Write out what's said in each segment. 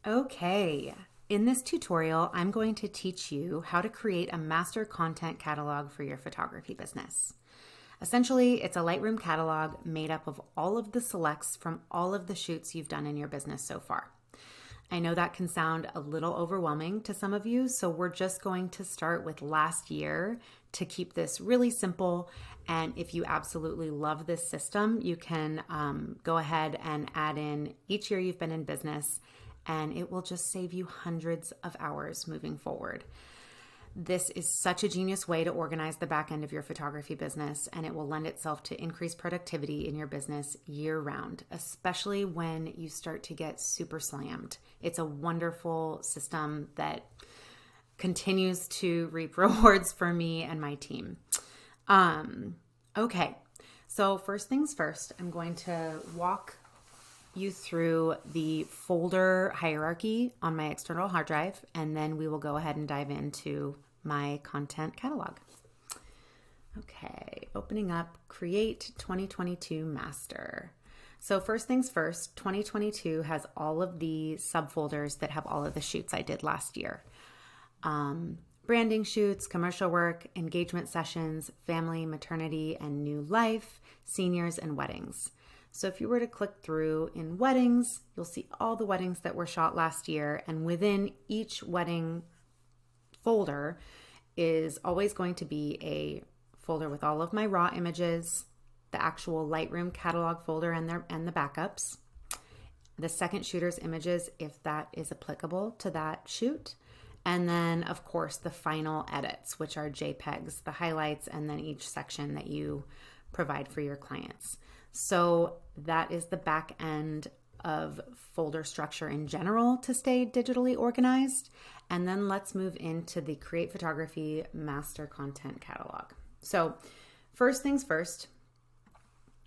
Okay, in this tutorial, I'm going to teach you how to create a master content catalog for your photography business. Essentially, it's a Lightroom catalog made up of all of the selects from all of the shoots you've done in your business so far. I know that can sound a little overwhelming to some of you, so we're just going to start with last year to keep this really simple. And if you absolutely love this system, you can go ahead and add in each year you've been in business, and it will just save you hundreds of hours moving forward. This is such a genius way to organize the back end of your photography business, and it will lend itself to increased productivity in your business year round, especially when you start to get super slammed. It's a wonderful system that continues to reap rewards for me and my team. Okay, so first things first, I'm going to walk you through the folder hierarchy on my external hard drive, and then we will go ahead and dive into my content catalog. Okay, opening up Create 2022 Master. So first things first, 2022 has all of the subfolders that have all of the shoots I did last year. Branding shoots, commercial work, engagement sessions, family, maternity, and new life, seniors, and weddings. So if you were to click through in weddings, you'll see all the weddings that were shot last year, and within each wedding folder is always going to be a folder with all of my raw images, the actual Lightroom catalog folder and the backups, the second shooter's images if that is applicable to that shoot, and then of course the final edits, which are JPEGs, the highlights, and then each section that you provide for your clients. So that is the back end of folder structure in general to stay digitally organized. And then let's move into the Create Photography Master Content Catalog. So first things first,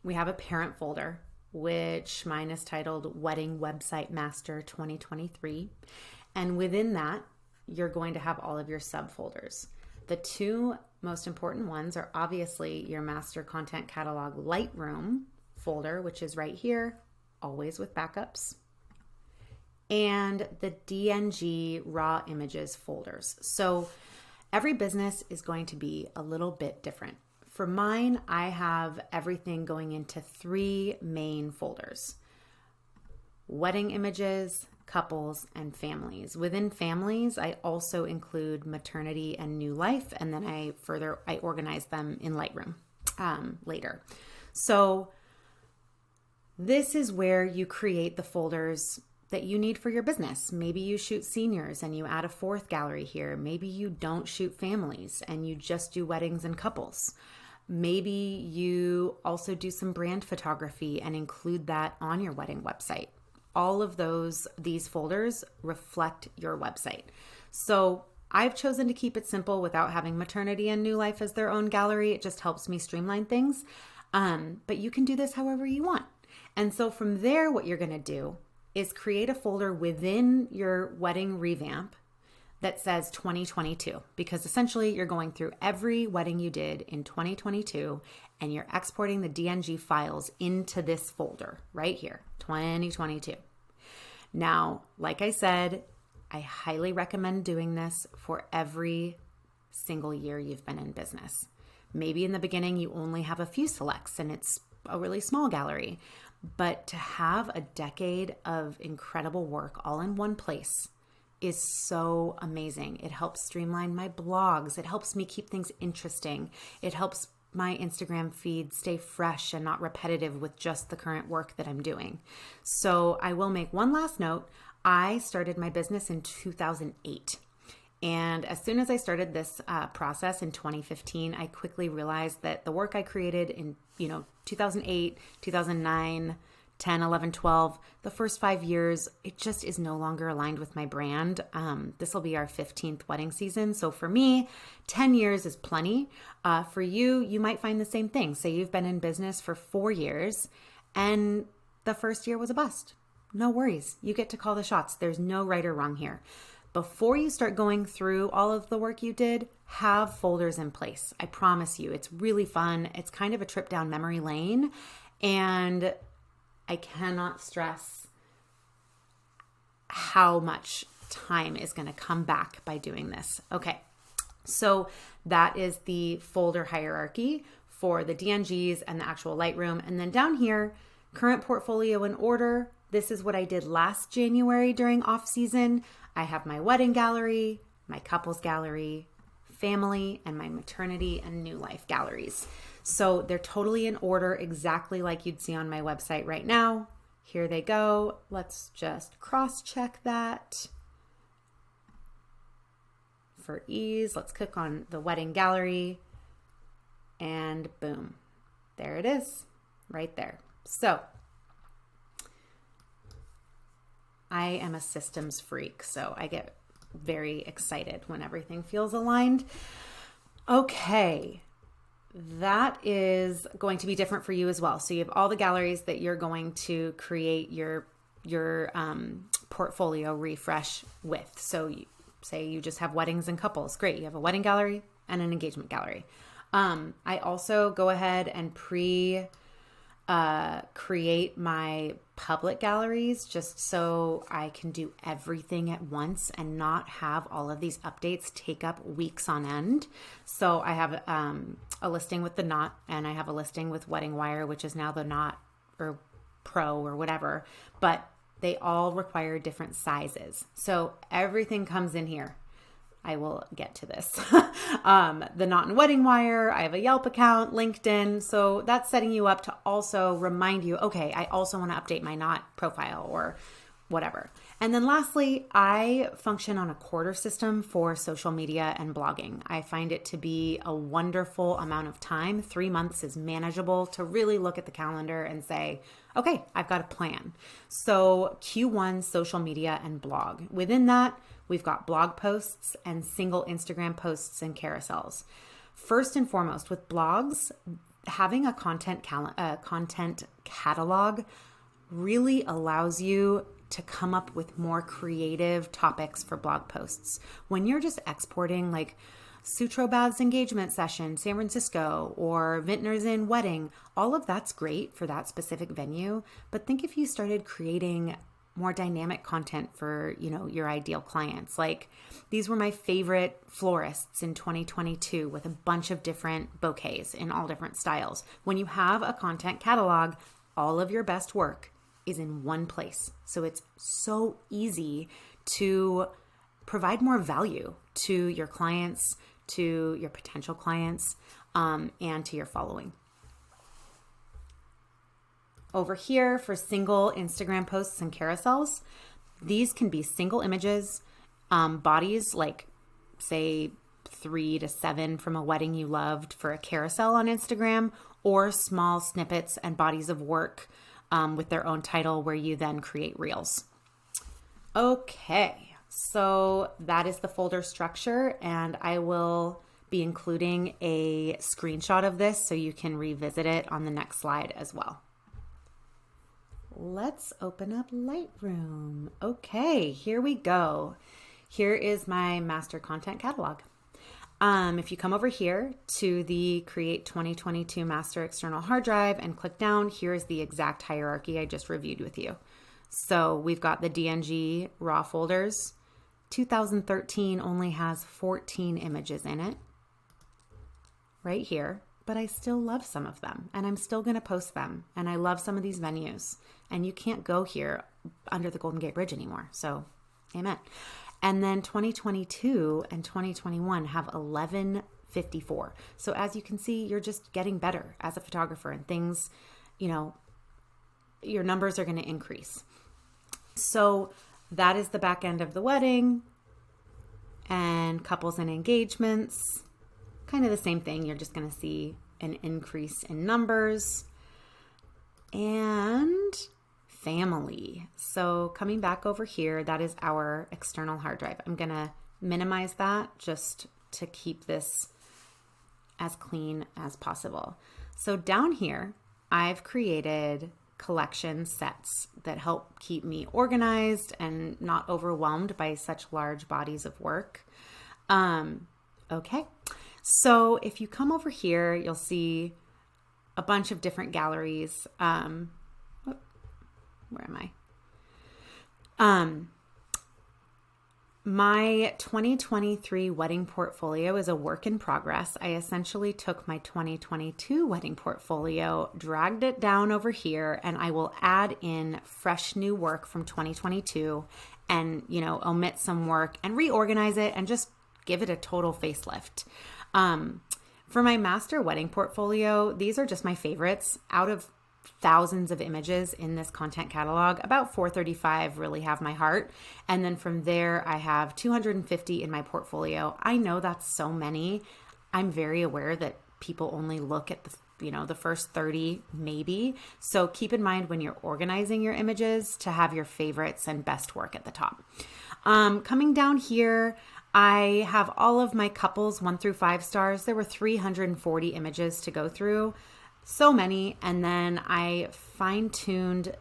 we have a parent folder, which mine is titled Wedding Website Master 2023. And within that, you're going to have all of your subfolders. The two most important ones are obviously your Master Content Catalog Lightroom folder, which is right here, always with backups, and the DNG raw images folders. So every business is going to be a little bit different. For mine, I have everything going into three main folders: wedding images, couples, and families. Within families, I also include maternity and new life, and then I organize them in Lightroom later. So this is where you create the folders that you need for your business. Maybe you shoot seniors and you add a fourth gallery here. Maybe you don't shoot families and you just do weddings and couples. Maybe you also do some brand photography and include that on your wedding website. All of these folders reflect your website. So I've chosen to keep it simple without having maternity and new life as their own gallery. It just helps me streamline things. But you can do this however you want. And so from there, what you're going to do is create a folder within your wedding revamp that says 2022, because essentially you're going through every wedding you did in 2022 and you're exporting the DNG files into this folder right here, 2022. Now, like I said, I highly recommend doing this for every single year you've been in business. Maybe in the beginning you only have a few selects and it's a really small gallery, but to have a decade of incredible work all in one place is so amazing. It helps streamline my blogs. It helps me keep things interesting. It helps my Instagram feed stay fresh and not repetitive with just the current work that I'm doing. So I will make one last note. I started my business in 2008. And as soon as I started this process in 2015, I quickly realized that the work I created in 2008, 2009, 10, 11, 12, the first 5 years, it just is no longer aligned with my brand. This will be our 15th wedding season. So for me, 10 years is plenty. For you, you might find the same thing. Say you've been in business for 4 years and the first year was a bust. No worries. You get to call the shots. There's no right or wrong here. Before you start going through all of the work you did, have folders in place. I promise you, it's really fun. It's kind of a trip down memory lane. And I cannot stress how much time is going to come back by doing this. Okay. So that is the folder hierarchy for the DNGs and the actual Lightroom. And then down here, current portfolio in order. This is what I did last January during off season. I have my wedding gallery, my couples gallery, family, and my maternity and new life galleries. So they're totally in order, exactly like you'd see on my website right now. Here they go. Let's just cross-check that. For ease, let's click on the wedding gallery and boom, there it is right there. So I am a systems freak, so I get very excited when everything feels aligned. Okay, that is going to be different for you as well. So you have all the galleries that you're going to create your portfolio refresh with. So say you just have weddings and couples. Great. You have a wedding gallery and an engagement gallery. I also go ahead and create my public galleries just so I can do everything at once and not have all of these updates take up weeks on end. So I have a listing with the Knot, and I have a listing with Wedding Wire, which is now the Knot or Pro or whatever, but they all require different sizes. So everything comes in here. I will get to this. The Knot and Wedding Wire, I have a Yelp account, LinkedIn. So that's setting you up to also remind you, okay, I also want to update my Knot profile or whatever. And then lastly, I function on a quarter system for social media and blogging. I find it to be a wonderful amount of time. 3 months is manageable to really look at the calendar and say, okay, I've got a plan. So Q1 social media and blog. Within that, we've got blog posts and single Instagram posts and carousels. First and foremost, with blogs, having a content catalog really allows you to come up with more creative topics for blog posts. When you're just exporting like Sutro Bath's engagement session, San Francisco, or Vintner's Inn wedding, all of that's great for that specific venue. But think if you started creating more dynamic content for, your ideal clients. Like these were my favorite florists in 2022 with a bunch of different bouquets in all different styles. When you have a content catalog, all of your best work is in one place. So it's so easy to provide more value to your clients, to your potential clients, and to your following. Over here for single Instagram posts and carousels, these can be single images, bodies like say 3 to 7 from a wedding you loved for a carousel on Instagram, or small snippets and bodies of work with their own title where you then create reels. Okay, so that is the folder structure, and I will be including a screenshot of this so you can revisit it on the next slide as well. Let's open up Lightroom. Okay, here we go. Here is my master content catalog. If you come over here to the Create 2022 Master External Hard Drive and click down, here's the exact hierarchy I just reviewed with you. So we've got the DNG raw folders. 2013 only has 14 images in it right here, but I still love some of them and I'm still going to post them. And I love some of these venues, and you can't go here under the Golden Gate Bridge anymore. So amen. And then 2022 and 2021 have 1154. So as you can see, you're just getting better as a photographer, and things, your numbers are going to increase. So that is the back end of the wedding, and couples and engagements, kind of the same thing. You're just going to see an increase in numbers. And family. So coming back over here, that is our external hard drive. I'm going to minimize that just to keep this as clean as possible. So down here, I've created collection sets that help keep me organized and not overwhelmed by such large bodies of work. Okay. So if you come over here, you'll see a bunch of different galleries. Where am I? My 2023 wedding portfolio is a work in progress. I essentially took my 2022 wedding portfolio, dragged it down over here, and I will add in fresh new work from 2022 and, omit some work and reorganize it and just give it a total facelift. For my master wedding portfolio, these are just my favorites. Out of thousands of images in this content catalog, about 435 really have my heart. And then from there, I have 250 in my portfolio. I know that's so many. I'm very aware that people only look at the first 30 maybe. So keep in mind when you're organizing your images to have your favorites and best work at the top. Coming down here, I have all of my couples 1 through 5 stars. There were 340 images to go through. So many. And then I fine-tuned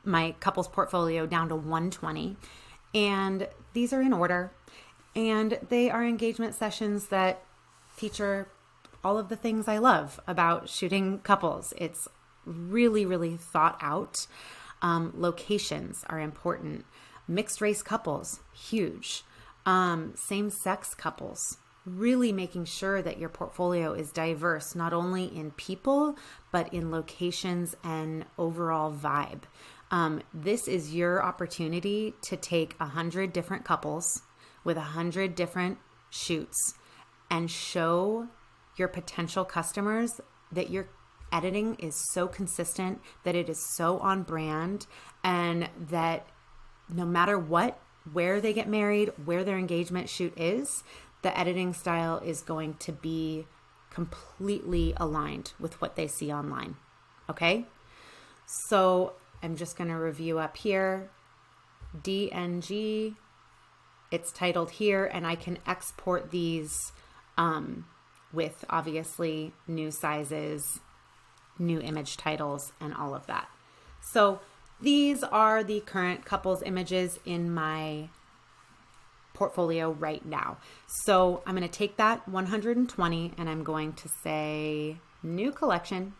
my couples portfolio down to 120. And these are in order. And they are engagement sessions that feature all of the things I love about shooting couples. It's really, really thought out. Locations are important. Mixed race couples, huge. Same-sex couples. Really making sure that your portfolio is diverse, not only in people, but in locations and overall vibe. This is your opportunity to take 100 different couples with 100 different shoots and show your potential customers that your editing is so consistent, that it is so on brand, and that no matter what, where they get married, where their engagement shoot is, the editing style is going to be completely aligned with what they see online. Okay? So I'm just going to review up here. DNG, it's titled here, and I can export these with obviously new sizes, new image titles, and all of that. So these are the current couples images in my portfolio right now. So I'm going to take that 120 and I'm going to say new collection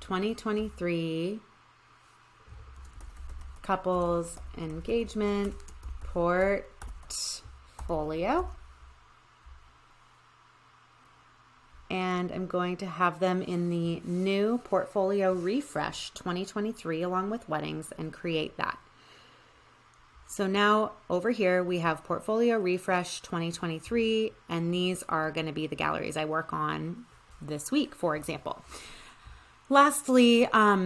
2023 couples engagement portfolio. And I'm going to have them in the new portfolio refresh 2023 along with weddings and create that. So now over here we have portfolio refresh 2023, and these are going to be the galleries I work on this week, for example. Lastly, I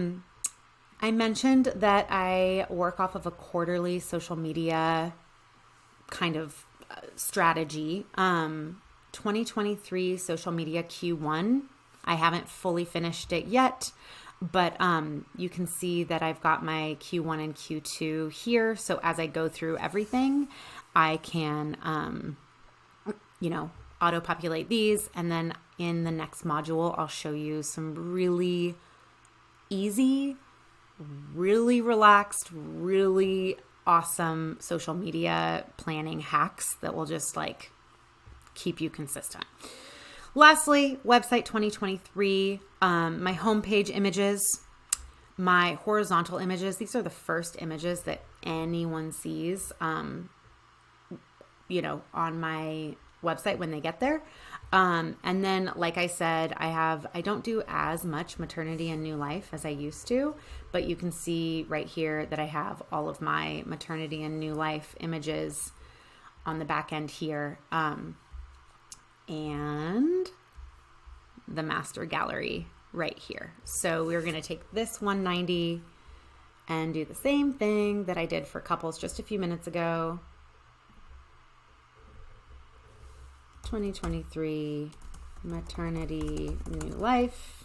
mentioned that I work off of a quarterly social media kind of strategy. 2023 social media Q1, I haven't fully finished it yet. But you can see that I've got my Q1 and Q2 here. So as I go through everything, I can, auto-populate these. And then in the next module, I'll show you some really easy, really relaxed, really awesome social media planning hacks that will just keep you consistent. Lastly, website 2023, my homepage images, my horizontal images. These are the first images that anyone sees, on my website when they get there. And then, like I said, I don't do as much maternity and new life as I used to, but you can see right here that I have all of my maternity and new life images on the back end here. And the master gallery right here. So we're going to take this 190 and do the same thing that I did for couples just a few minutes ago. 2023 maternity new life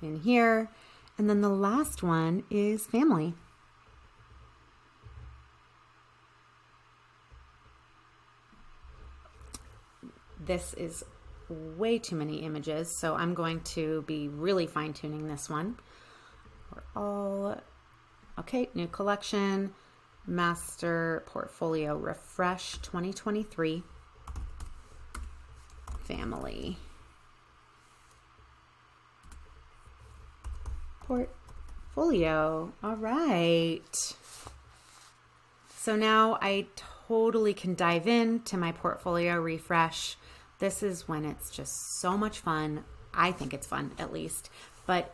in here. And then the last one is family. This is way too many images, so I'm going to be really fine-tuning this one. Okay, new collection, master portfolio refresh 2023, family portfolio. All right. So now I totally can dive into my portfolio refresh. This is when it's just so much fun. I think it's fun, at least, but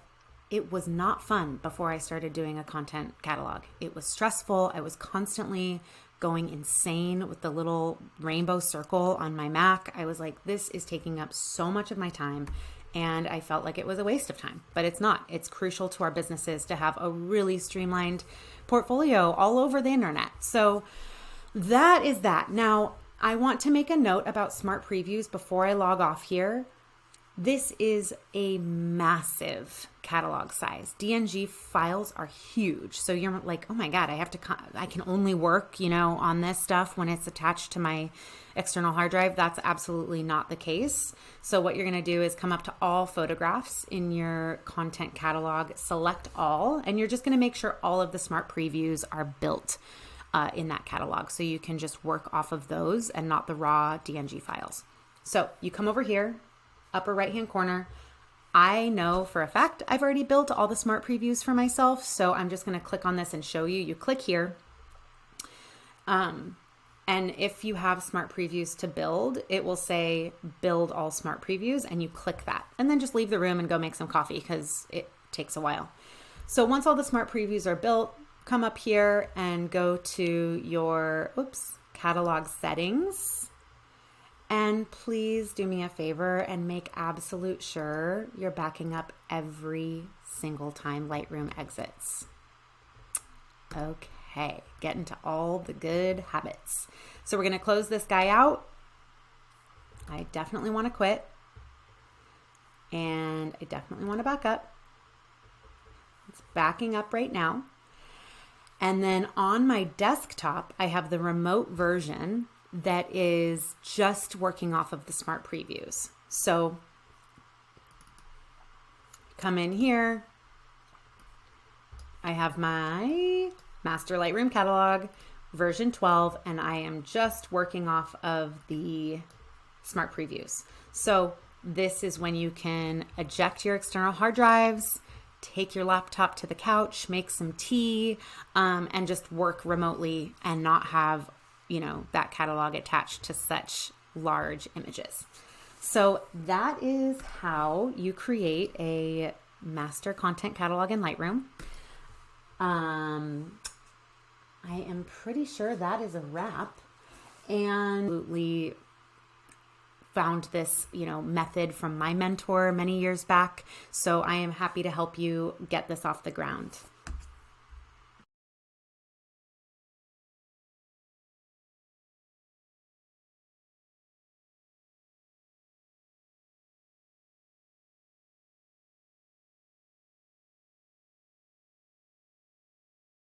it was not fun before I started doing a content catalog. It was stressful. I was constantly going insane with the little rainbow circle on my Mac. I was like, this is taking up so much of my time. And I felt like it was a waste of time, but it's not. It's crucial to our businesses to have a really streamlined portfolio all over the internet. So that is that. Now, I want to make a note about smart previews before I log off here. This is a massive catalog size. DNG files are huge. So you're like, oh my God, I can only work, on this stuff when it's attached to my external hard drive. That's absolutely not the case. So what you're going to do is come up to all photographs in your content catalog, select all, and you're just going to make sure all of the smart previews are built in that catalog. So you can just work off of those and not the raw DNG files. So you come over here, upper right-hand corner. I know for a fact I've already built all the smart previews for myself, so I'm just going to click on this and show you. You click here. And if you have smart previews to build, it will say build all smart previews, and you click that. And then just leave the room and go make some coffee because it takes a while. So once all the smart previews are built, come up here and go to your catalog settings. And please do me a favor and make absolute sure you're backing up every single time Lightroom exits. Okay, get into all the good habits. So we're going to close this guy out. I definitely want to quit. And I definitely want to back up. It's backing up right now. And then on my desktop, I have the remote version that is just working off of the smart previews. So come in here. I have my Master Lightroom catalog version 12, and I am just working off of the smart previews. So this is when you can eject your external hard drives, take your laptop to the couch, make some tea, and just work remotely and not have that catalog attached to such large images. So that is how you create a master content catalog in Lightroom. I am pretty sure that is a wrap, and absolutely found this, method from my mentor many years back. So I am happy to help you get this off the ground.